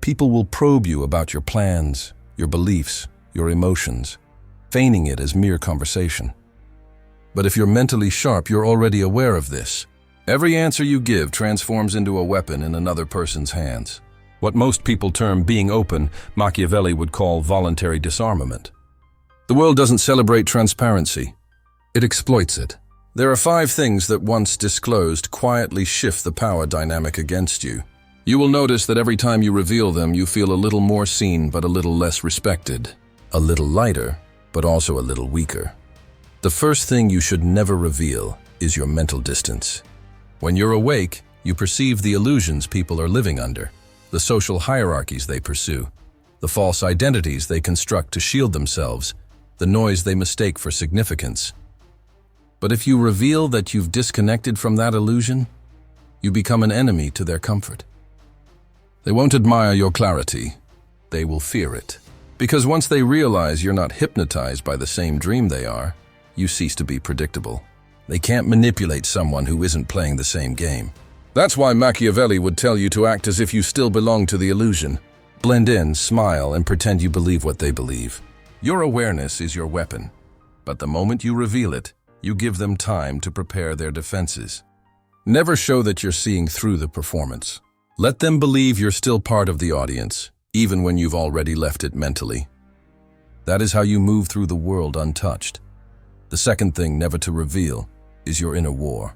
People will probe you about your plans, your beliefs, your emotions, feigning it as mere conversation. But if you're mentally sharp, you're already aware of this. Every answer you give transforms into a weapon in another person's hands. What most people term being open, Machiavelli would call voluntary disarmament. The world doesn't celebrate transparency. It exploits it. There are 5 things that, once disclosed, quietly shift the power dynamic against you. You will notice that every time you reveal them, you feel a little more seen but a little less respected. A little lighter, but also a little weaker. The first thing you should never reveal is your mental distance. When you're awake, you perceive the illusions people are living under, the social hierarchies they pursue, the false identities they construct to shield themselves, the noise they mistake for significance. But if you reveal that you've disconnected from that illusion, you become an enemy to their comfort. They won't admire your clarity. They will fear it. Because once they realize you're not hypnotized by the same dream they are, you cease to be predictable. They can't manipulate someone who isn't playing the same game. That's why Machiavelli would tell you to act as if you still belong to the illusion. Blend in, smile, and pretend you believe what they believe. Your awareness is your weapon. But the moment you reveal it, you give them time to prepare their defenses. Never show that you're seeing through the performance. Let them believe you're still part of the audience, even when you've already left it mentally. That is how you move through the world untouched. The second thing never to reveal is your inner war.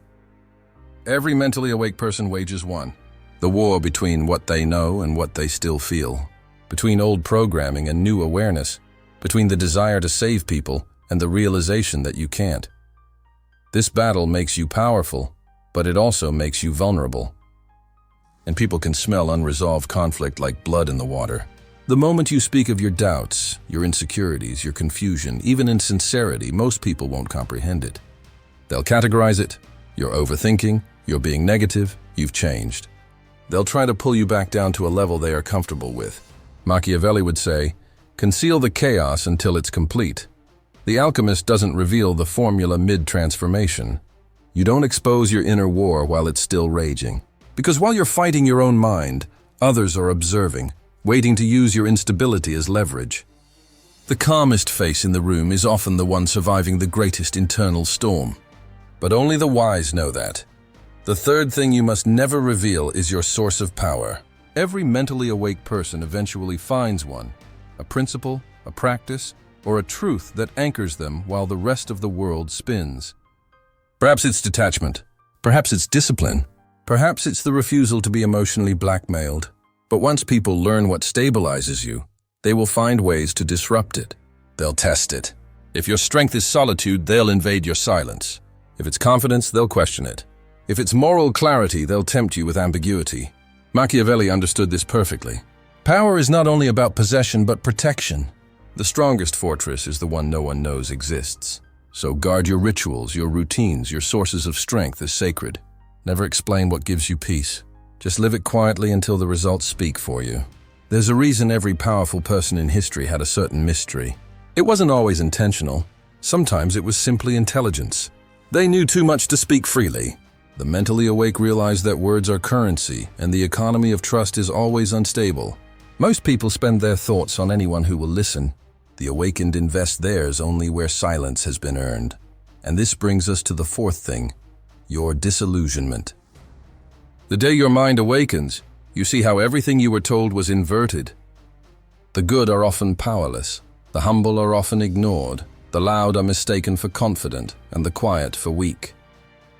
Every mentally awake person wages one. The war between what they know and what they still feel. Between old programming and new awareness. Between the desire to save people and the realization that you can't. This battle makes you powerful, but it also makes you vulnerable. And people can smell unresolved conflict like blood in the water. The moment you speak of your doubts, your insecurities, your confusion, even insincerity, most people won't comprehend it. They'll categorize it. You're overthinking, you're being negative, you've changed. They'll try to pull you back down to a level they are comfortable with. Machiavelli would say, conceal the chaos until it's complete. The alchemist doesn't reveal the formula mid-transformation. You don't expose your inner war while it's still raging. Because while you're fighting your own mind, others are observing, waiting to use your instability as leverage. The calmest face in the room is often the one surviving the greatest internal storm. But only the wise know that. The third thing you must never reveal is your source of power. Every mentally awake person eventually finds one, a principle, a practice, or a truth that anchors them while the rest of the world spins. Perhaps it's detachment. Perhaps it's discipline. Perhaps it's the refusal to be emotionally blackmailed. But once people learn what stabilizes you, they will find ways to disrupt it. They'll test it. If your strength is solitude, they'll invade your silence. If it's confidence, they'll question it. If it's moral clarity, they'll tempt you with ambiguity. Machiavelli understood this perfectly. Power is not only about possession, but protection. The strongest fortress is the one no one knows exists. So guard your rituals, your routines, your sources of strength as sacred. Never explain what gives you peace. Just live it quietly until the results speak for you. There's a reason every powerful person in history had a certain mystery. It wasn't always intentional. Sometimes it was simply intelligence. They knew too much to speak freely. The mentally awake realize that words are currency, and the economy of trust is always unstable. Most people spend their thoughts on anyone who will listen. The awakened invest theirs only where silence has been earned. And this brings us to the fourth thing. Your disillusionment. The day your mind awakens, you see how everything you were told was inverted. The good are often powerless, the humble are often ignored, the loud are mistaken for confident, and the quiet for weak.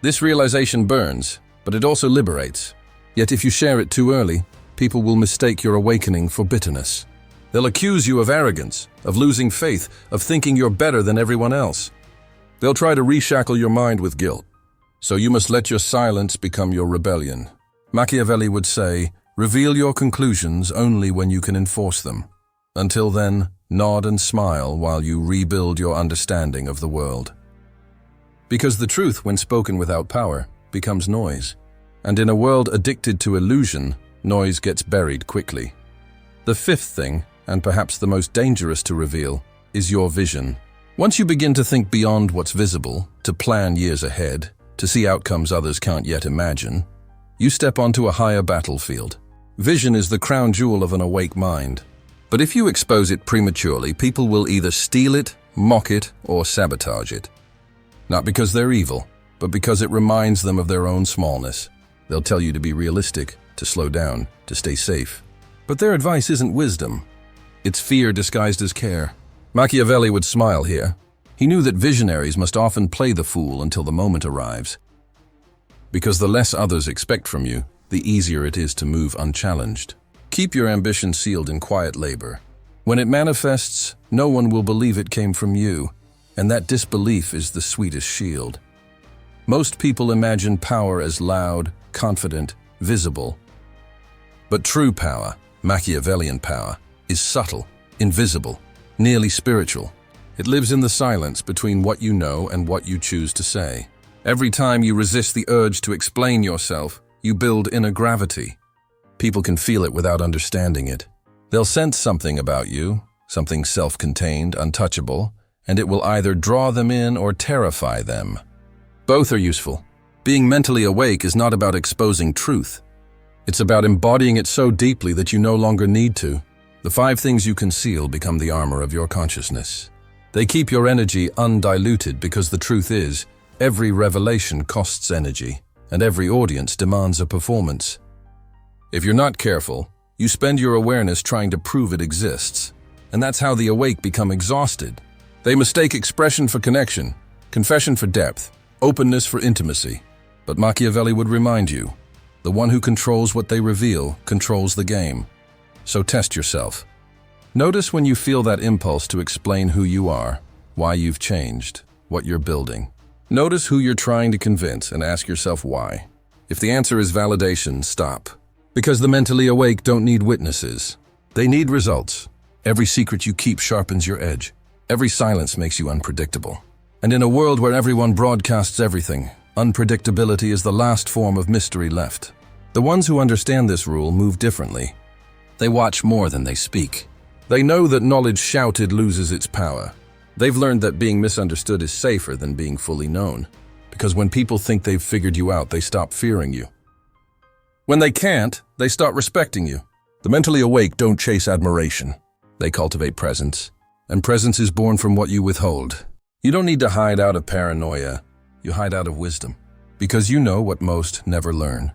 This realization burns, but it also liberates. Yet if you share it too early, people will mistake your awakening for bitterness. They'll accuse you of arrogance, of losing faith, of thinking you're better than everyone else. They'll try to reshackle your mind with guilt. So you must let your silence become your rebellion. Machiavelli would say, reveal your conclusions only when you can enforce them. Until then, nod and smile while you rebuild your understanding of the world. Because the truth, when spoken without power, becomes noise. And in a world addicted to illusion, noise gets buried quickly. The fifth thing, and perhaps the most dangerous to reveal, is your vision. Once you begin to think beyond what's visible, to plan years ahead, to see outcomes others can't yet imagine, you step onto a higher battlefield. Vision is the crown jewel of an awake mind. But if you expose it prematurely, people will either steal it, mock it, or sabotage it. Not because they're evil, but because it reminds them of their own smallness. They'll tell you to be realistic, to slow down, to stay safe. But their advice isn't wisdom. It's fear disguised as care. Machiavelli would smile here. He knew that visionaries must often play the fool until the moment arrives. Because the less others expect from you, the easier it is to move unchallenged. Keep your ambition sealed in quiet labor. When it manifests, no one will believe it came from you, and that disbelief is the sweetest shield. Most people imagine power as loud, confident, visible. But true power, Machiavellian power, is subtle, invisible, nearly spiritual. It lives in the silence between what you know and what you choose to say. Every time you resist the urge to explain yourself, you build inner gravity. People can feel it without understanding it. They'll sense something about you, something self-contained, untouchable, and it will either draw them in or terrify them. Both are useful. Being mentally awake is not about exposing truth. It's about embodying it so deeply that you no longer need to. The 5 things you conceal become the armor of your consciousness. They keep your energy undiluted because the truth is, every revelation costs energy, and every audience demands a performance. If you're not careful, you spend your awareness trying to prove it exists, and that's how the awake become exhausted. They mistake expression for connection, confession for depth, openness for intimacy. But Machiavelli would remind you, the one who controls what they reveal controls the game. So test yourself. Notice when you feel that impulse to explain who you are, why you've changed, what you're building. Notice who you're trying to convince and ask yourself why. If the answer is validation, stop. Because the mentally awake don't need witnesses. They need results. Every secret you keep sharpens your edge. Every silence makes you unpredictable. And in a world where everyone broadcasts everything, unpredictability is the last form of mystery left. The ones who understand this rule move differently. They watch more than they speak. They know that knowledge shouted loses its power. They've learned that being misunderstood is safer than being fully known. Because when people think they've figured you out, they stop fearing you. When they can't, they start respecting you. The mentally awake don't chase admiration. They cultivate presence. And presence is born from what you withhold. You don't need to hide out of paranoia. You hide out of wisdom. Because you know what most never learn.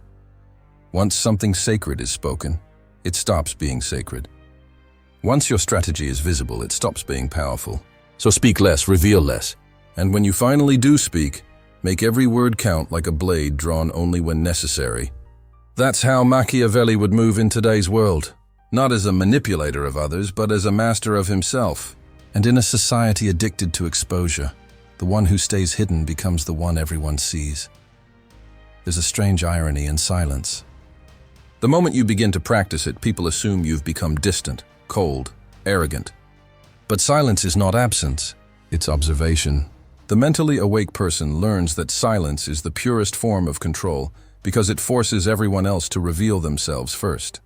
Once something sacred is spoken, it stops being sacred. Once your strategy is visible, it stops being powerful. So speak less, reveal less. And when you finally do speak, make every word count like a blade drawn only when necessary. That's how Machiavelli would move in today's world. Not as a manipulator of others, but as a master of himself. And in a society addicted to exposure, the one who stays hidden becomes the one everyone sees. There's a strange irony in silence. The moment you begin to practice it, people assume you've become distant, cold, arrogant. But silence is not absence, it's observation. The mentally awake person learns that silence is the purest form of control because it forces everyone else to reveal themselves first.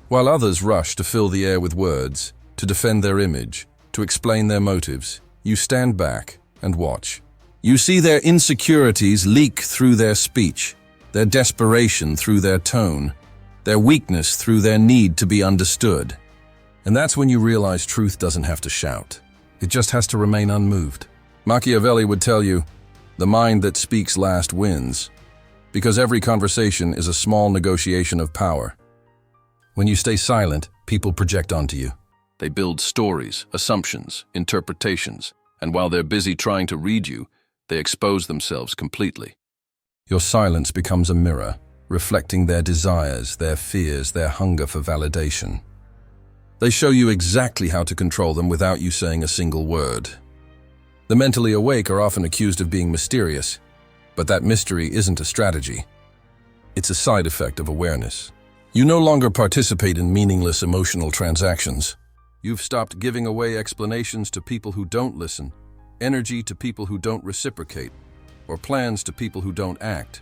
While others rush to fill the air with words, to defend their image, to explain their motives, you stand back and watch. You see their insecurities leak through their speech, their desperation through their tone, their weakness through their need to be understood. And that's when you realize truth doesn't have to shout. It just has to remain unmoved. Machiavelli would tell you, the mind that speaks last wins, because every conversation is a small negotiation of power. When you stay silent, people project onto you. They build stories, assumptions, interpretations, and while they're busy trying to read you, they expose themselves completely. Your silence becomes a mirror, reflecting their desires, their fears, their hunger for validation. They show you exactly how to control them without you saying a single word. The mentally awake are often accused of being mysterious, but that mystery isn't a strategy. It's a side effect of awareness. You no longer participate in meaningless emotional transactions. You've stopped giving away explanations to people who don't listen, energy to people who don't reciprocate, or plans to people who don't act.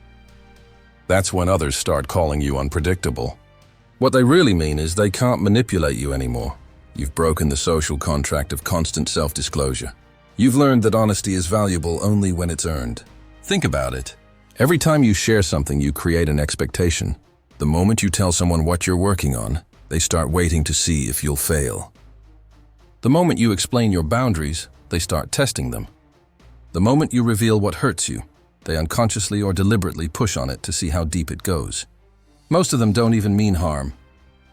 That's when others start calling you unpredictable. What they really mean is they can't manipulate you anymore. You've broken the social contract of constant self-disclosure. You've learned that honesty is valuable only when it's earned. Think about it. Every time you share something, you create an expectation. The moment you tell someone what you're working on, they start waiting to see if you'll fail. The moment you explain your boundaries, they start testing them. The moment you reveal what hurts you, they unconsciously or deliberately push on it to see how deep it goes. Most of them don't even mean harm.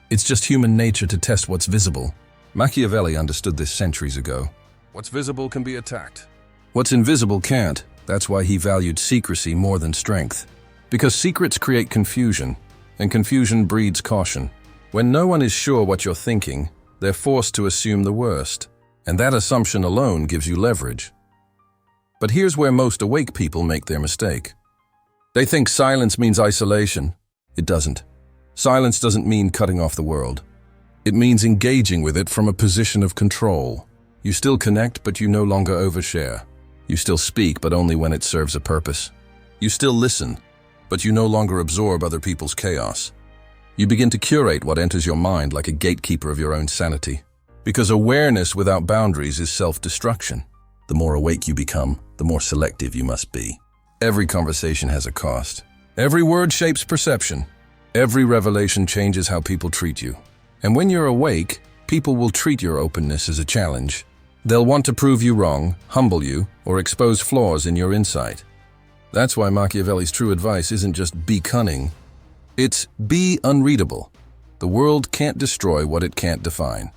It's just human nature to test what's visible. Machiavelli understood this centuries ago. What's visible can be attacked. What's invisible can't. That's why he valued secrecy more than strength. Because secrets create confusion, and confusion breeds caution. When no one is sure what you're thinking, they're forced to assume the worst, and that assumption alone gives you leverage. But here's where most awake people make their mistake. They think silence means isolation. It doesn't. Silence doesn't mean cutting off the world. It means engaging with it from a position of control. You still connect, but you no longer overshare. You still speak, but only when it serves a purpose. You still listen, but you no longer absorb other people's chaos. You begin to curate what enters your mind like a gatekeeper of your own sanity. Because awareness without boundaries is self-destruction. The more awake you become, the more selective you must be. Every conversation has a cost. Every word shapes perception. Every revelation changes how people treat you. And when you're awake, people will treat your openness as a challenge. They'll want to prove you wrong, humble you, or expose flaws in your insight. That's why Machiavelli's true advice isn't just be cunning. It's be unreadable. The world can't destroy what it can't define.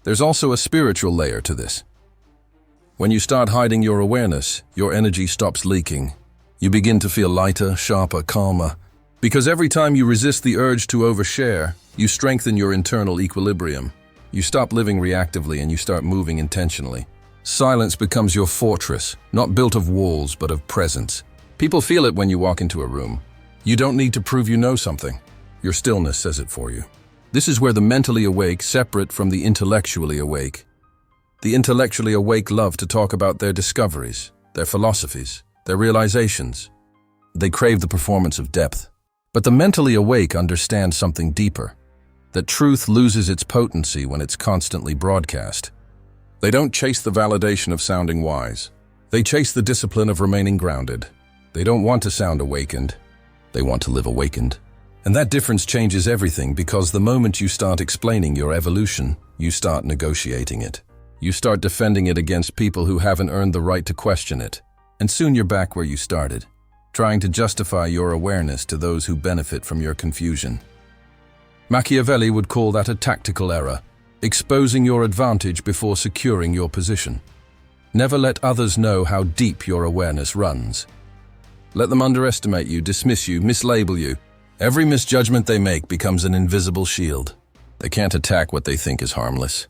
There's also a spiritual layer to this. When you start hiding your awareness, your energy stops leaking. You begin to feel lighter, sharper, calmer. Because every time you resist the urge to overshare, you strengthen your internal equilibrium. You stop living reactively and you start moving intentionally. Silence becomes your fortress, not built of walls but of presence. People feel it when you walk into a room. You don't need to prove you know something. Your stillness says it for you. This is where the mentally awake separate from the intellectually awake. The intellectually awake love to talk about their discoveries, their philosophies, their realizations. They crave the performance of depth. But the mentally awake understand something deeper, that truth loses its potency when it's constantly broadcast. They don't chase the validation of sounding wise. They chase the discipline of remaining grounded. They don't want to sound awakened. They want to live awakened. And that difference changes everything because the moment you start explaining your evolution, you start negotiating it. You start defending it against people who haven't earned the right to question it. And soon you're back where you started, trying to justify your awareness to those who benefit from your confusion. Machiavelli would call that a tactical error, exposing your advantage before securing your position. Never let others know how deep your awareness runs. Let them underestimate you, dismiss you, mislabel you. Every misjudgment they make becomes an invisible shield. They can't attack what they think is harmless.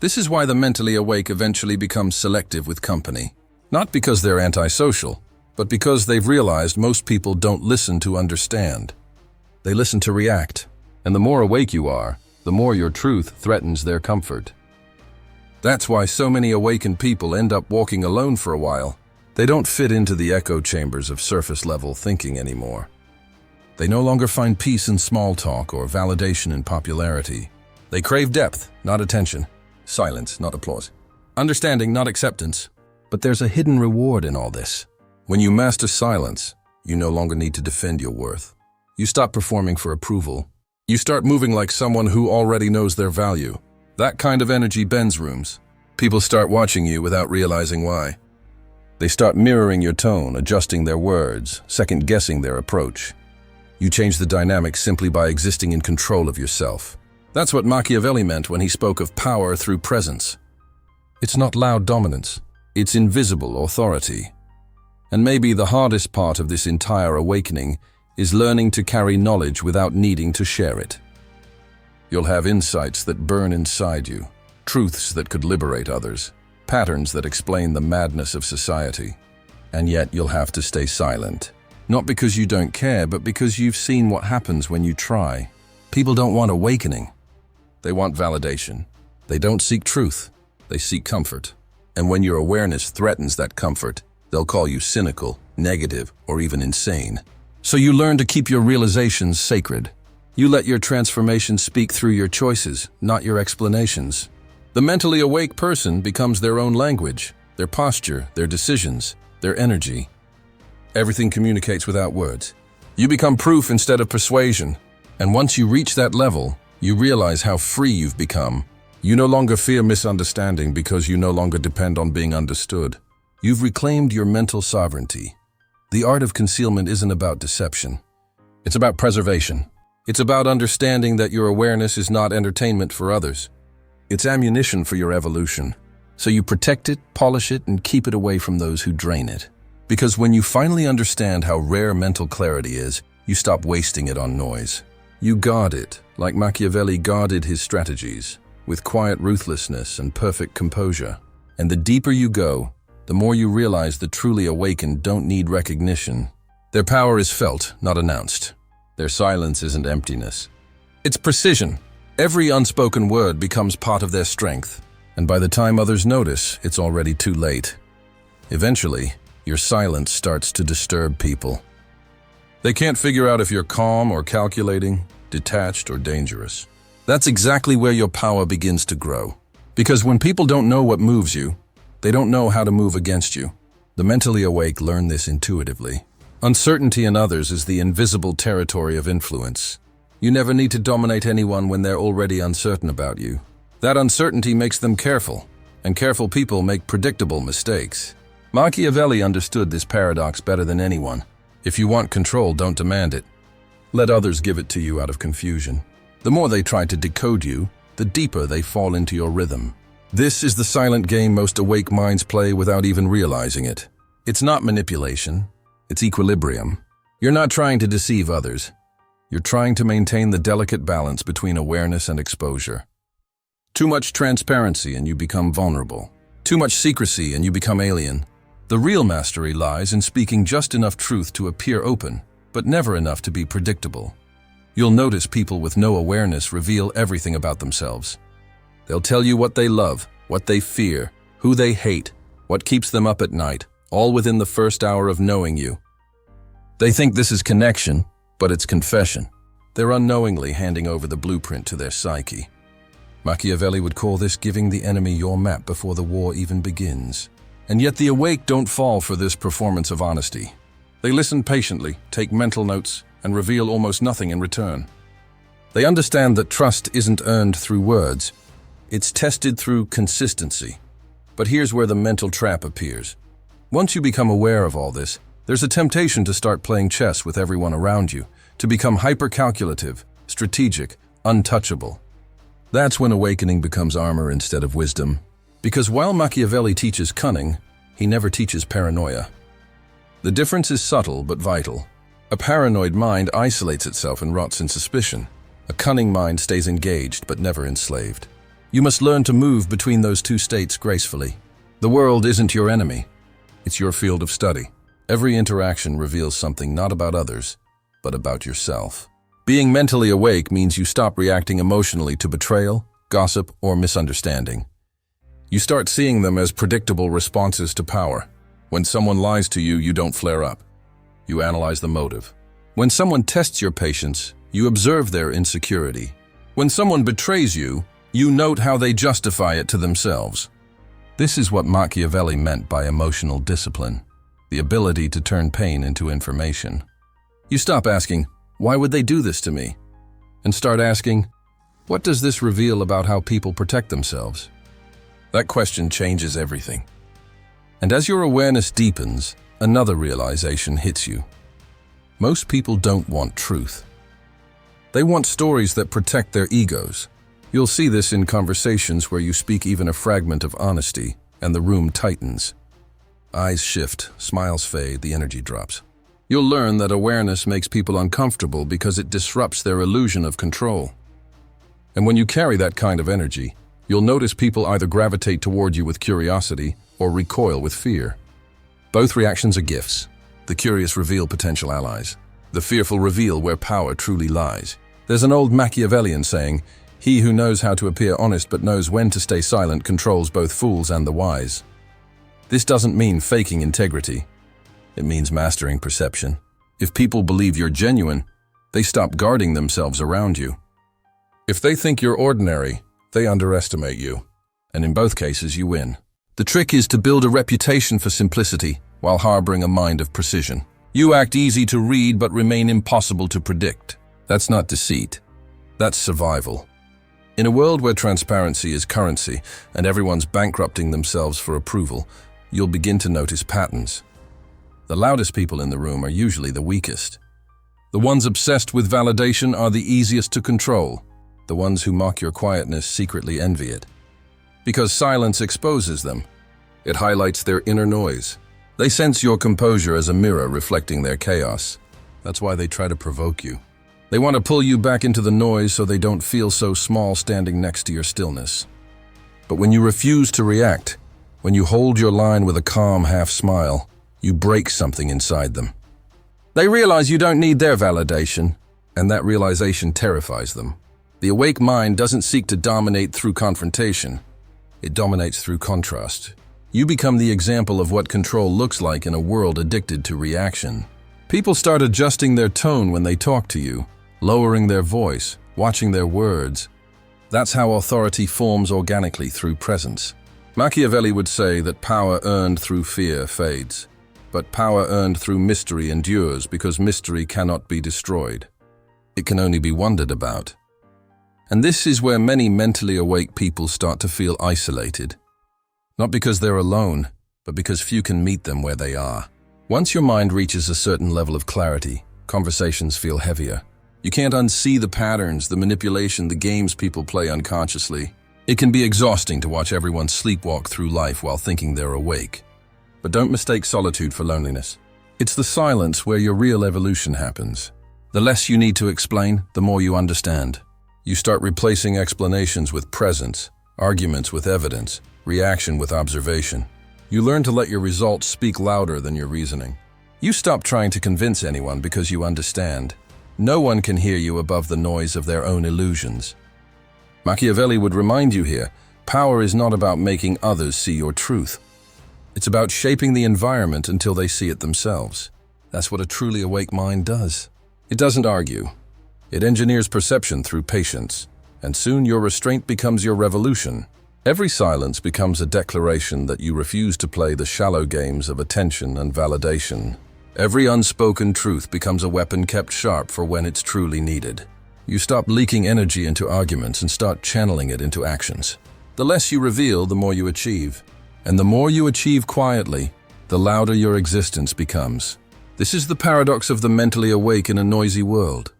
This is why the mentally awake eventually becomes selective with company. Not because they're antisocial, but because they've realized most people don't listen to understand. They listen to react. And the more awake you are, the more your truth threatens their comfort. That's why so many awakened people end up walking alone for a while. They don't fit into the echo chambers of surface-level thinking anymore. They no longer find peace in small talk or validation in popularity. They crave depth, not attention. Silence, not applause. Understanding, not acceptance. But there's a hidden reward in all this. When you master silence, you no longer need to defend your worth. You stop performing for approval. You start moving like someone who already knows their value. That kind of energy bends rooms. People start watching you without realizing why. They start mirroring your tone, adjusting their words, second-guessing their approach. You change the dynamic simply by existing in control of yourself. That's what Machiavelli meant when he spoke of power through presence. It's not loud dominance. It's invisible authority. And maybe the hardest part of this entire awakening is learning to carry knowledge without needing to share it. You'll have insights that burn inside you, truths that could liberate others, patterns that explain the madness of society. And yet you'll have to stay silent. Not because you don't care, but because you've seen what happens when you try. People don't want awakening. They want validation. They don't seek truth. They seek comfort. And when your awareness threatens that comfort, they'll call you cynical, negative, or even insane. So you learn to keep your realizations sacred. You let your transformation speak through your choices, not your explanations. The mentally awake person becomes their own language, their posture, their decisions, their energy. Everything communicates without words. You become proof instead of persuasion, And once you reach that level, you realize how free you've become. You no longer fear misunderstanding because you no longer depend on being understood. You've reclaimed your mental sovereignty. The art of concealment isn't about deception. It's about preservation. It's about understanding that your awareness is not entertainment for others. It's ammunition for your evolution. So you protect it, polish it, and keep it away from those who drain it. Because when you finally understand how rare mental clarity is, you stop wasting it on noise. You guard it, like Machiavelli guarded his strategies, with quiet ruthlessness and perfect composure. And the deeper you go, the more you realize the truly awakened don't need recognition. Their power is felt, not announced. Their silence isn't emptiness. It's precision. Every unspoken word becomes part of their strength. And by the time others notice, it's already too late. Eventually, your silence starts to disturb people. They can't figure out if you're calm or calculating, detached or dangerous. That's exactly where your power begins to grow. Because when people don't know what moves you, they don't know how to move against you. The mentally awake learn this intuitively. Uncertainty in others is the invisible territory of influence. You never need to dominate anyone when they're already uncertain about you. That uncertainty makes them careful, and careful people make predictable mistakes. Machiavelli understood this paradox better than anyone. If you want control, don't demand it. Let others give it to you out of confusion. The more they try to decode you, the deeper they fall into your rhythm. This is the silent game most awake minds play without even realizing it. It's not manipulation, it's equilibrium. You're not trying to deceive others. You're trying to maintain the delicate balance between awareness and exposure. Too much transparency and you become vulnerable. Too much secrecy and you become alien. The real mastery lies in speaking just enough truth to appear open, but never enough to be predictable. You'll notice people with no awareness reveal everything about themselves. They'll tell you what they love, what they fear, who they hate, what keeps them up at night, all within the first hour of knowing you. They think this is connection, but it's confession. They're unknowingly handing over the blueprint to their psyche. Machiavelli would call this giving the enemy your map before the war even begins. And yet the awake don't fall for this performance of honesty. They listen patiently, take mental notes, and reveal almost nothing in return. They understand that trust isn't earned through words. It's tested through consistency. But here's where the mental trap appears. Once you become aware of all this, there's a temptation to start playing chess with everyone around you, to become hyper-calculative, strategic, untouchable. That's when awakening becomes armor instead of wisdom. Because while Machiavelli teaches cunning, he never teaches paranoia. The difference is subtle but vital. A paranoid mind isolates itself and rots in suspicion. A cunning mind stays engaged but never enslaved. You must learn to move between those two states gracefully. The world isn't your enemy. It's your field of study. Every interaction reveals something not about others, but about yourself. Being mentally awake means you stop reacting emotionally to betrayal, gossip, or misunderstanding. You start seeing them as predictable responses to power. When someone lies to you, you don't flare up. You analyze the motive. When someone tests your patience, you observe their insecurity. When someone betrays you, you note how they justify it to themselves. This is what Machiavelli meant by emotional discipline, the ability to turn pain into information. You stop asking, "Why would they do this to me?" and start asking, "What does this reveal about how people protect themselves?" That question changes everything. And as your awareness deepens, another realization hits you. Most people don't want truth. They want stories that protect their egos. You'll see this in conversations where you speak even a fragment of honesty, and the room tightens. Eyes shift, smiles fade, the energy drops. You'll learn that awareness makes people uncomfortable because it disrupts their illusion of control. And when you carry that kind of energy, you'll notice people either gravitate toward you with curiosity or recoil with fear. Both reactions are gifts. The curious reveal potential allies. The fearful reveal where power truly lies. There's an old Machiavellian saying, "He who knows how to appear honest but knows when to stay silent controls both fools and the wise." This doesn't mean faking integrity. It means mastering perception. If people believe you're genuine, they stop guarding themselves around you. If they think you're ordinary, they underestimate you. And in both cases, you win. The trick is to build a reputation for simplicity while harboring a mind of precision. You act easy to read but remain impossible to predict. That's not deceit. That's survival. In a world where transparency is currency and everyone's bankrupting themselves for approval, you'll begin to notice patterns. The loudest people in the room are usually the weakest. The ones obsessed with validation are the easiest to control. The ones who mock your quietness secretly envy it. Because silence exposes them. It highlights their inner noise. They sense your composure as a mirror reflecting their chaos. That's why they try to provoke you. They want to pull you back into the noise so they don't feel so small standing next to your stillness. But when you refuse to react, when you hold your line with a calm half-smile, you break something inside them. They realize you don't need their validation, and that realization terrifies them. The awake mind doesn't seek to dominate through confrontation. It dominates through contrast. You become the example of what control looks like in a world addicted to reaction. People start adjusting their tone when they talk to you, lowering their voice, watching their words. That's how authority forms organically through presence. Machiavelli would say that power earned through fear fades, but power earned through mystery endures because mystery cannot be destroyed. It can only be wondered about. And this is where many mentally awake people start to feel isolated. Not because they're alone, but because few can meet them where they are. Once your mind reaches a certain level of clarity, conversations feel heavier. You can't unsee the patterns, the manipulation, the games people play unconsciously. It can be exhausting to watch everyone sleepwalk through life while thinking they're awake. But don't mistake solitude for loneliness. It's the silence where your real evolution happens. The less you need to explain, the more you understand. You start replacing explanations with presence, arguments with evidence, reaction with observation. You learn to let your results speak louder than your reasoning. You stop trying to convince anyone because you understand. No one can hear you above the noise of their own illusions. Machiavelli would remind you here, power is not about making others see your truth. It's about shaping the environment until they see it themselves. That's what a truly awake mind does. It doesn't argue. It engineers perception through patience, and soon your restraint becomes your revolution. Every silence becomes a declaration that you refuse to play the shallow games of attention and validation. Every unspoken truth becomes a weapon kept sharp for when it's truly needed. You stop leaking energy into arguments and start channeling it into actions. The less you reveal, the more you achieve. And the more you achieve quietly, the louder your existence becomes. This is the paradox of the mentally awake in a noisy world.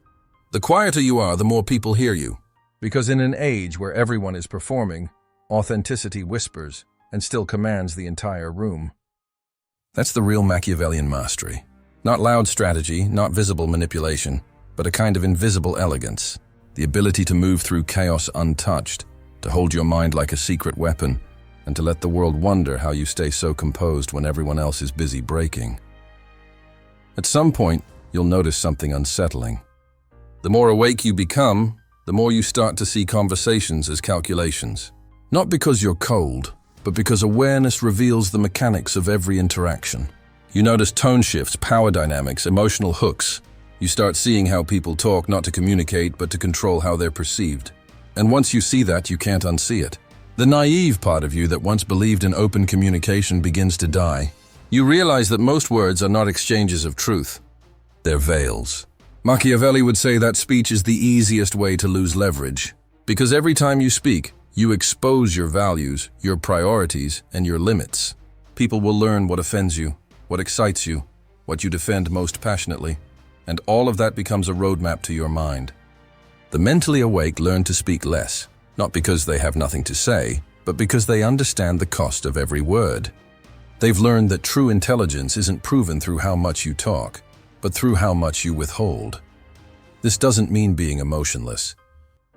The quieter you are, the more people hear you. Because in an age where everyone is performing, authenticity whispers and still commands the entire room. That's the real Machiavellian mastery. Not loud strategy, not visible manipulation, but a kind of invisible elegance. The ability to move through chaos untouched, to hold your mind like a secret weapon, and to let the world wonder how you stay so composed when everyone else is busy breaking. At some point, you'll notice something unsettling. The more awake you become, the more you start to see conversations as calculations. Not because you're cold, but because awareness reveals the mechanics of every interaction. You notice tone shifts, power dynamics, emotional hooks. You start seeing how people talk not to communicate, but to control how they're perceived. And once you see that, you can't unsee it. The naive part of you that once believed in open communication begins to die. You realize that most words are not exchanges of truth. They're veils. Machiavelli would say that speech is the easiest way to lose leverage. Because every time you speak, you expose your values, your priorities, and your limits. People will learn what offends you, what excites you, what you defend most passionately, and all of that becomes a roadmap to your mind. The mentally awake learn to speak less, not because they have nothing to say, but because they understand the cost of every word. They've learned that true intelligence isn't proven through how much you talk, but through how much you withhold. This doesn't mean being emotionless.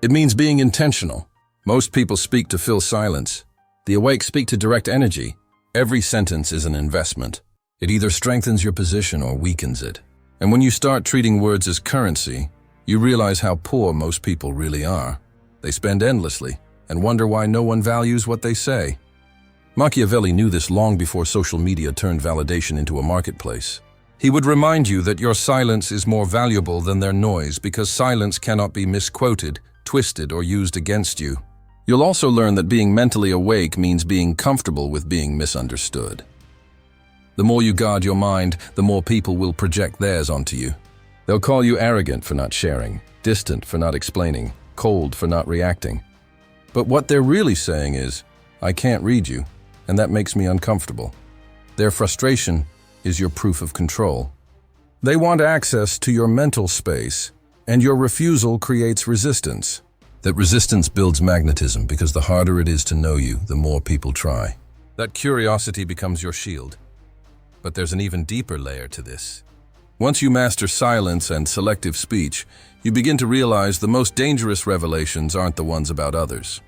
It means being intentional. Most people speak to fill silence. The awake speak to direct energy. Every sentence is an investment. It either strengthens your position or weakens it. And when you start treating words as currency, you realize how poor most people really are. They spend endlessly and wonder why no one values what they say. Machiavelli knew this long before social media turned validation into a marketplace. He would remind you that your silence is more valuable than their noise because silence cannot be misquoted, twisted, or used against you. You'll also learn that being mentally awake means being comfortable with being misunderstood. The more you guard your mind, the more people will project theirs onto you. They'll call you arrogant for not sharing, distant for not explaining, cold for not reacting. But what they're really saying is, I can't read you, and that makes me uncomfortable. Their frustration is your proof of control. They want access to your mental space, and your refusal creates resistance. That resistance builds magnetism because the harder it is to know you, the more people try. That curiosity becomes your shield. But there's an even deeper layer to this. Once you master silence and selective speech, you begin to realize the most dangerous revelations aren't the ones about others.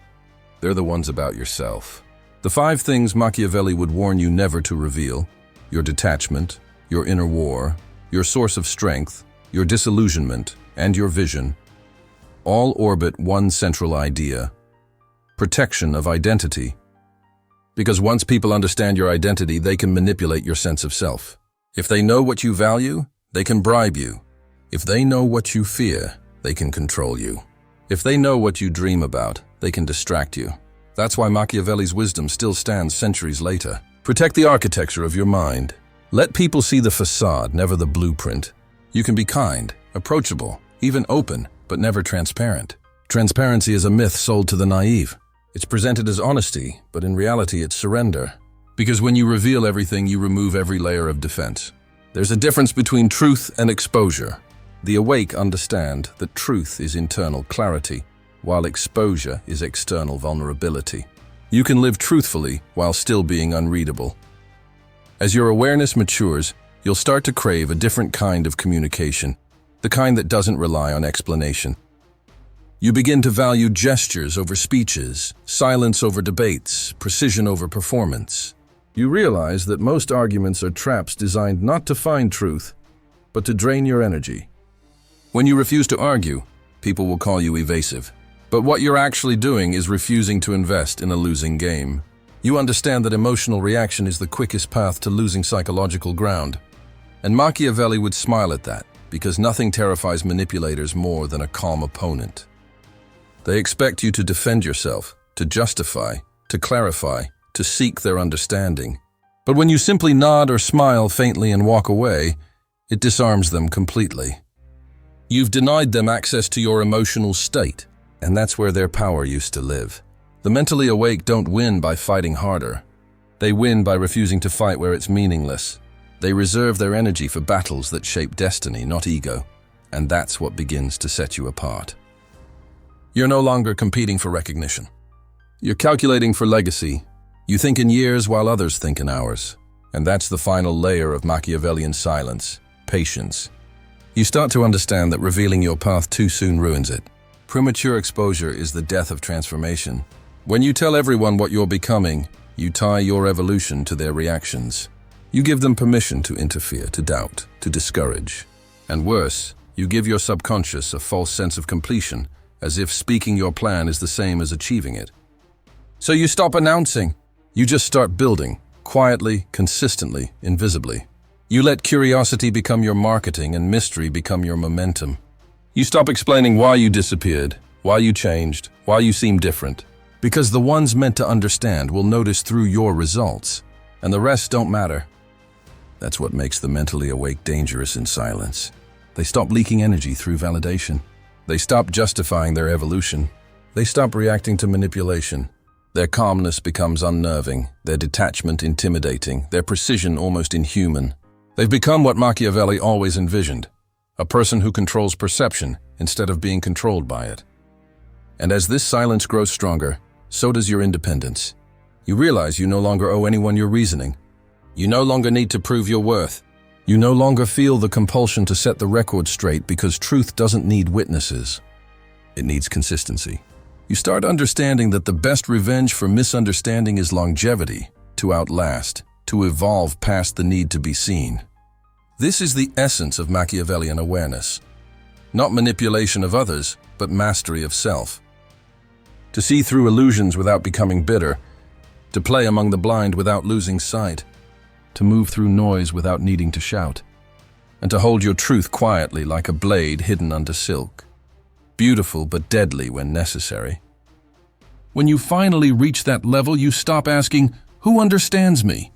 They're the ones about yourself. The 5 things Machiavelli would warn you never to reveal: your detachment, your inner war, your source of strength, your disillusionment, and your vision, all orbit one central idea: protection of identity. Because once people understand your identity, they can manipulate your sense of self. If they know what you value, they can bribe you. If they know what you fear, they can control you. If they know what you dream about, they can distract you. That's why Machiavelli's wisdom still stands centuries later. Protect the architecture of your mind. Let people see the facade, never the blueprint. You can be kind, approachable, even open, but never transparent. Transparency is a myth sold to the naive. It's presented as honesty, but in reality it's surrender. Because when you reveal everything, you remove every layer of defense. There's a difference between truth and exposure. The awake understand that truth is internal clarity, while exposure is external vulnerability. You can live truthfully while still being unreadable. As your awareness matures, you'll start to crave a different kind of communication, the kind that doesn't rely on explanation. You begin to value gestures over speeches, silence over debates, precision over performance. You realize that most arguments are traps designed not to find truth, but to drain your energy. When you refuse to argue, people will call you evasive. But what you're actually doing is refusing to invest in a losing game. You understand that emotional reaction is the quickest path to losing psychological ground. And Machiavelli would smile at that, because nothing terrifies manipulators more than a calm opponent. They expect you to defend yourself, to justify, to clarify, to seek their understanding. But when you simply nod or smile faintly and walk away, it disarms them completely. You've denied them access to your emotional state, and that's where their power used to live. The mentally awake don't win by fighting harder. They win by refusing to fight where it's meaningless. They reserve their energy for battles that shape destiny, not ego. And that's what begins to set you apart. You're no longer competing for recognition. You're calculating for legacy. You think in years while others think in hours. And that's the final layer of Machiavellian silence: patience. You start to understand that revealing your path too soon ruins it. Premature exposure is the death of transformation. When you tell everyone what you're becoming, you tie your evolution to their reactions. You give them permission to interfere, to doubt, to discourage. And worse, you give your subconscious a false sense of completion, as if speaking your plan is the same as achieving it. So you stop announcing. You just start building, quietly, consistently, invisibly. You let curiosity become your marketing and mystery become your momentum. You stop explaining why you disappeared, why you changed, why you seem different. Because the ones meant to understand will notice through your results, and the rest don't matter. That's what makes the mentally awake dangerous in silence. They stop leaking energy through validation. They stop justifying their evolution. They stop reacting to manipulation. Their calmness becomes unnerving, their detachment intimidating, their precision almost inhuman. They've become what Machiavelli always envisioned: a person who controls perception instead of being controlled by it. And as this silence grows stronger, so does your independence. You realize you no longer owe anyone your reasoning. You no longer need to prove your worth. You no longer feel the compulsion to set the record straight because truth doesn't need witnesses. It needs consistency. You start understanding that the best revenge for misunderstanding is longevity, to outlast, to evolve past the need to be seen. This is the essence of Machiavellian awareness. Not manipulation of others, but mastery of self. To see through illusions without becoming bitter, to play among the blind without losing sight, to move through noise without needing to shout, and to hold your truth quietly like a blade hidden under silk. Beautiful but deadly when necessary. When you finally reach that level, you stop asking, "Who understands me?"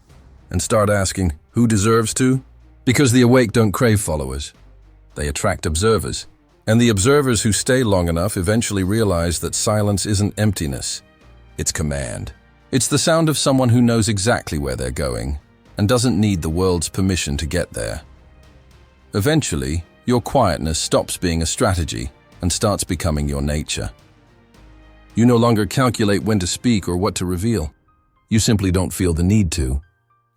and start asking, "Who deserves to?" Because the awake don't crave followers. They attract observers. And the observers who stay long enough eventually realize that silence isn't emptiness, it's command. It's the sound of someone who knows exactly where they're going and doesn't need the world's permission to get there. Eventually, your quietness stops being a strategy and starts becoming your nature. You no longer calculate when to speak or what to reveal. You simply don't feel the need to.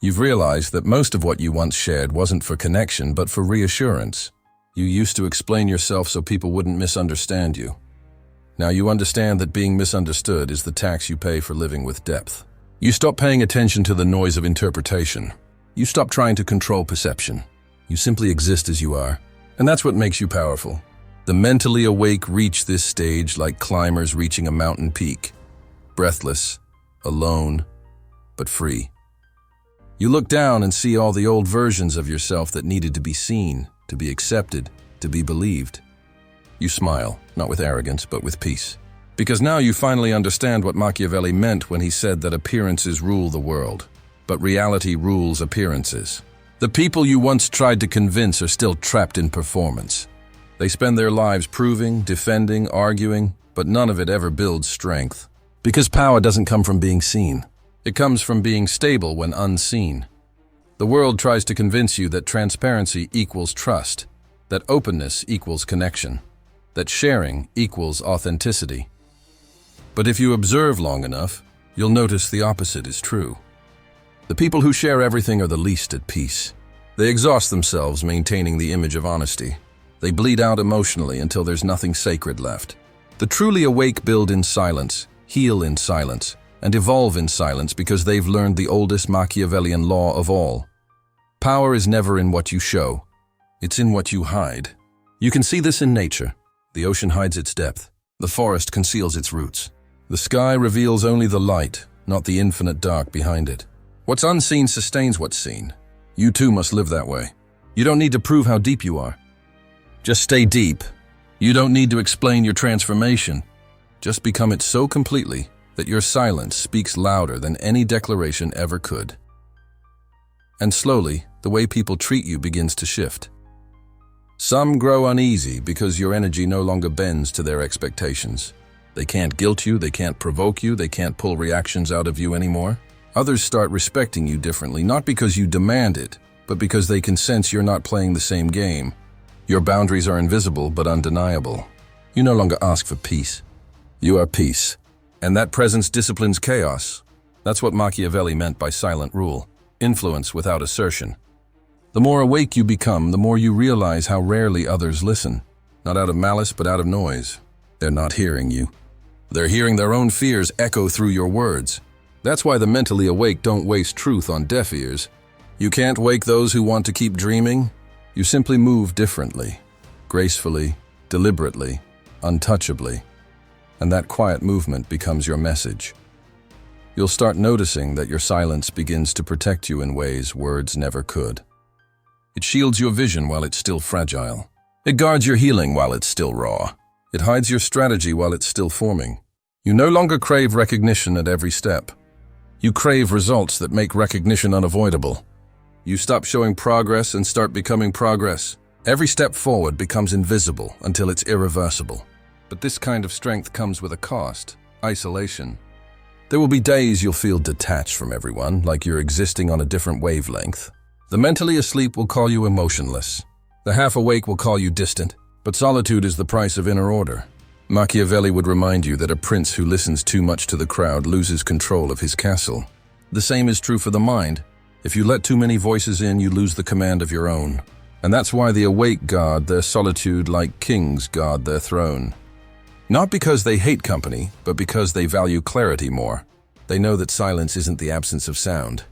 You've realized that most of what you once shared wasn't for connection but for reassurance. You used to explain yourself so people wouldn't misunderstand you. Now you understand that being misunderstood is the tax you pay for living with depth. You stop paying attention to the noise of interpretation. You stop trying to control perception. You simply exist as you are. And that's what makes you powerful. The mentally awake reach this stage like climbers reaching a mountain peak. Breathless, alone, but free. You look down and see all the old versions of yourself that needed to be seen, to be accepted, to be believed. You smile, not with arrogance, but with peace. Because now you finally understand what Machiavelli meant when he said that appearances rule the world, but reality rules appearances. The people you once tried to convince are still trapped in performance. They spend their lives proving, defending, arguing, but none of it ever builds strength. Because power doesn't come from being seen. It comes from being stable when unseen. The world tries to convince you that transparency equals trust, that openness equals connection, that sharing equals authenticity. But if you observe long enough, you'll notice the opposite is true. The people who share everything are the least at peace. They exhaust themselves maintaining the image of honesty. They bleed out emotionally until there's nothing sacred left. The truly awake build in silence, heal in silence, and evolve in silence because they've learned the oldest Machiavellian law of all. Power is never in what you show. It's in what you hide. You can see this in nature. The ocean hides its depth. The forest conceals its roots. The sky reveals only the light, not the infinite dark behind it. What's unseen sustains what's seen. You too must live that way. You don't need to prove how deep you are. Just stay deep. You don't need to explain your transformation. Just become it so completely that your silence speaks louder than any declaration ever could. And slowly, the way people treat you begins to shift. Some grow uneasy because your energy no longer bends to their expectations. They can't guilt you, they can't provoke you, they can't pull reactions out of you anymore. Others start respecting you differently, not because you demand it, but because they can sense you're not playing the same game. Your boundaries are invisible but undeniable. You no longer ask for peace. You are peace. And that presence disciplines chaos. That's what Machiavelli meant by silent rule. Influence without assertion. The more awake you become, the more you realize how rarely others listen. Not out of malice, but out of noise. They're not hearing you. They're hearing their own fears echo through your words. That's why the mentally awake don't waste truth on deaf ears. You can't wake those who want to keep dreaming. You simply move differently, gracefully, deliberately, untouchably. And that quiet movement becomes your message. You'll start noticing that your silence begins to protect you in ways words never could. It shields your vision while it's still fragile. It guards your healing while it's still raw. It hides your strategy while it's still forming. You no longer crave recognition at every step. You crave results that make recognition unavoidable. You stop showing progress and start becoming progress. Every step forward becomes invisible until it's irreversible. But this kind of strength comes with a cost: isolation. There will be days you'll feel detached from everyone, like you're existing on a different wavelength. The mentally asleep will call you emotionless. The half-awake will call you distant. But solitude is the price of inner order. Machiavelli would remind you that a prince who listens too much to the crowd loses control of his castle. The same is true for the mind. If you let too many voices in, you lose the command of your own. And that's why the awake guard their solitude like kings guard their throne. Not because they hate company, but because they value clarity more. They know that silence isn't the absence of sound.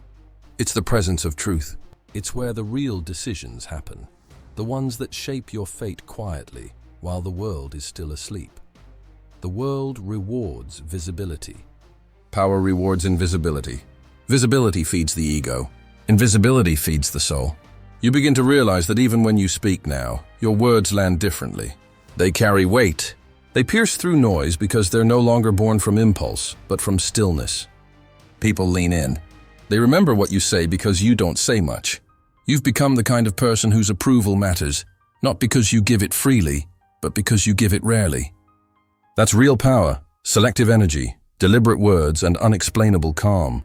It's the presence of truth. It's where the real decisions happen. The ones that shape your fate quietly, while the world is still asleep. The world rewards visibility. Power rewards invisibility. Visibility feeds the ego. Invisibility feeds the soul. You begin to realize that even when you speak now, your words land differently. They carry weight. They pierce through noise because they're no longer born from impulse, but from stillness. People lean in. They remember what you say because you don't say much. You've become the kind of person whose approval matters, not because you give it freely, but because you give it rarely. That's real power, selective energy, deliberate words, and unexplainable calm.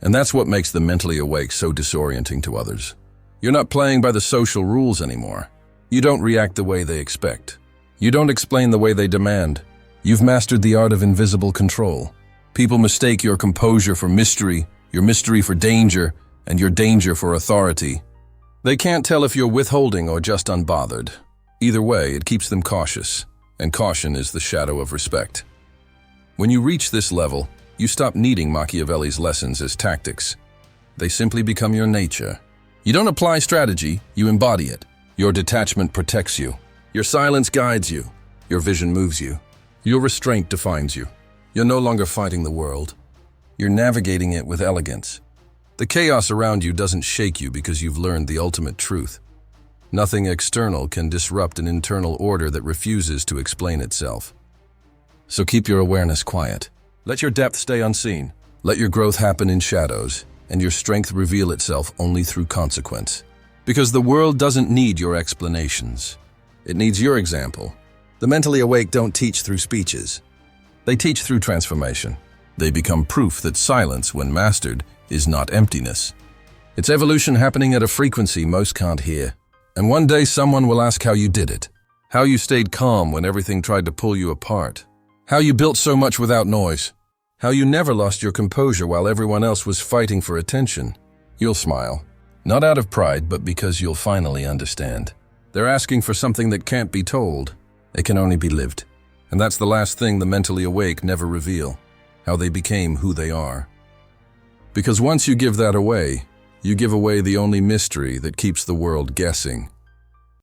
And that's what makes the mentally awake so disorienting to others. You're not playing by the social rules anymore. You don't react the way they expect. You don't explain the way they demand. You've mastered the art of invisible control. People mistake your composure for mystery, your mystery for danger, and your danger for authority. They can't tell if you're withholding or just unbothered. Either way, it keeps them cautious, and caution is the shadow of respect. When you reach this level, you stop needing Machiavelli's lessons as tactics. They simply become your nature. You don't apply strategy, you embody it. Your detachment protects you. Your silence guides you. Your vision moves you. Your restraint defines you. You're no longer fighting the world. You're navigating it with elegance. The chaos around you doesn't shake you because you've learned the ultimate truth. Nothing external can disrupt an internal order that refuses to explain itself. So keep your awareness quiet. Let your depth stay unseen. Let your growth happen in shadows, and your strength reveal itself only through consequence. Because the world doesn't need your explanations. It needs your example. The mentally awake don't teach through speeches. They teach through transformation. They become proof that silence, when mastered, is not emptiness. It's evolution happening at a frequency most can't hear. And one day someone will ask how you did it. How you stayed calm when everything tried to pull you apart. How you built so much without noise. How you never lost your composure while everyone else was fighting for attention. You'll smile. Not out of pride, but because you'll finally understand. They're asking for something that can't be told. It can only be lived. And that's the last thing the mentally awake never reveal. How they became who they are. Because once you give that away, you give away the only mystery that keeps the world guessing.